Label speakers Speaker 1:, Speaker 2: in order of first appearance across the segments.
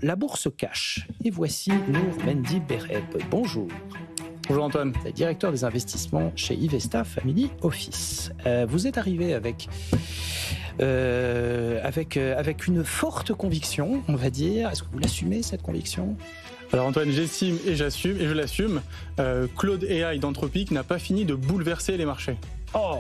Speaker 1: la bourse cash. Et voici Nour Mendy Bereb. Bonjour.
Speaker 2: Bonjour Antoine.
Speaker 1: Vous êtes directeur des investissements chez Ivesta Family Office. Vous êtes arrivé avec une forte conviction, on va dire. Est-ce que vous l'assumez, cette conviction ?
Speaker 2: Alors Antoine, j'estime et j'assume, et je l'assume, Claude AI d'Anthropic n'a pas fini de bouleverser les marchés.
Speaker 1: Oh !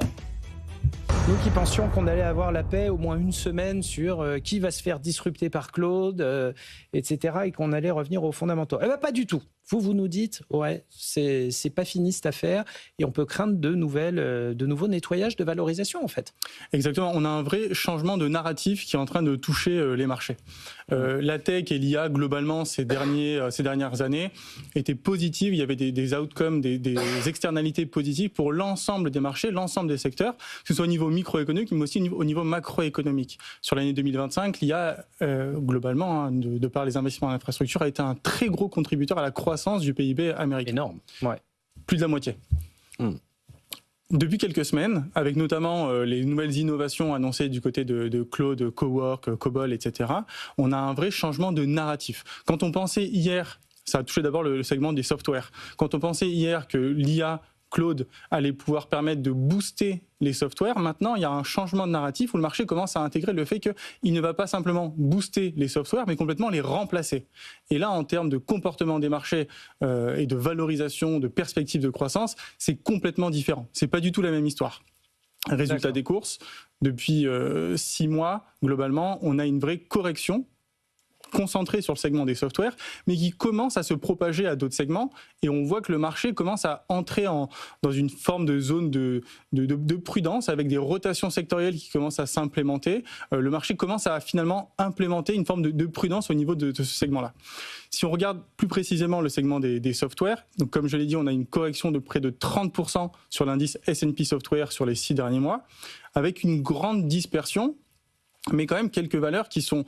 Speaker 1: Nous qui pensions qu'on allait avoir la paix au moins une semaine sur qui va se faire disrupter par Claude, etc., et qu'on allait revenir aux fondamentaux. Eh bien, pas du tout. Vous nous dites, ouais, c'est pas fini cette affaire, et on peut craindre de nouveaux nettoyages de valorisation, en fait.
Speaker 2: Exactement, on a un vrai changement de narratif qui est en train de toucher les marchés. La tech et l'IA, globalement, ces dernières années, étaient positives. Il y avait des outcomes, des externalités positives pour l'ensemble des marchés, l'ensemble des secteurs, que ce soit au niveau microéconomique, mais aussi au niveau macroéconomique. Sur l'année 2025, l'IA, globalement, de par les investissements en infrastructure, a été un très gros contributeur à la croissance du PIB américain.
Speaker 1: Énorme, ouais.
Speaker 2: Plus de la moitié. Depuis quelques semaines, avec notamment les nouvelles innovations annoncées du côté de Claude, Cowork, Cobol, etc., on a un vrai changement de narratif. Quand on pensait hier, ça a touché d'abord le segment des softwares, quand on pensait hier que l'IA Claude allait pouvoir permettre de booster les softwares. Maintenant, il y a un changement de narratif où le marché commence à intégrer le fait qu'il ne va pas simplement booster les softwares, mais complètement les remplacer. Et là, en termes de comportement des marchés et de valorisation, de perspective de croissance, c'est complètement différent. C'est pas du tout la même histoire. Résultat des courses, depuis 6 mois, globalement, on a une vraie correction concentré sur le segment des softwares, mais qui commence à se propager à d'autres segments, et on voit que le marché commence à entrer dans une forme de zone de prudence, avec des rotations sectorielles qui commencent à s'implémenter. Le marché commence à finalement implémenter une forme de prudence au niveau de ce segment-là. Si on regarde plus précisément le segment des softwares, donc comme je l'ai dit, on a une correction de près de 30% sur l'indice S&P Software sur les 6 derniers mois, avec une grande dispersion, mais quand même quelques valeurs qui sont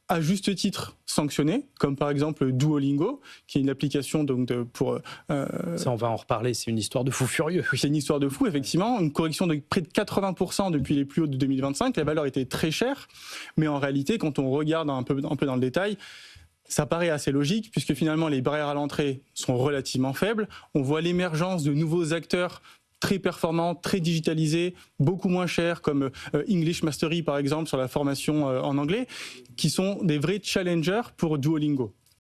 Speaker 2: à juste titre sanctionnées, comme par exemple Duolingo, qui est une application donc pour...
Speaker 1: Ça, on va en reparler, c'est une histoire de fou furieux.
Speaker 2: C'est une histoire de fou, effectivement. Une correction de près de 80% depuis les plus hauts de 2025. La valeur était très chère, mais en réalité, quand on regarde un peu dans le détail, ça paraît assez logique, puisque finalement, les barrières à l'entrée sont relativement faibles. On voit l'émergence de nouveaux acteurs très performants, très digitalisés, beaucoup moins chers, comme English Mastery par exemple sur la formation en anglais, qui sont des vrais challengers pour Duolingo.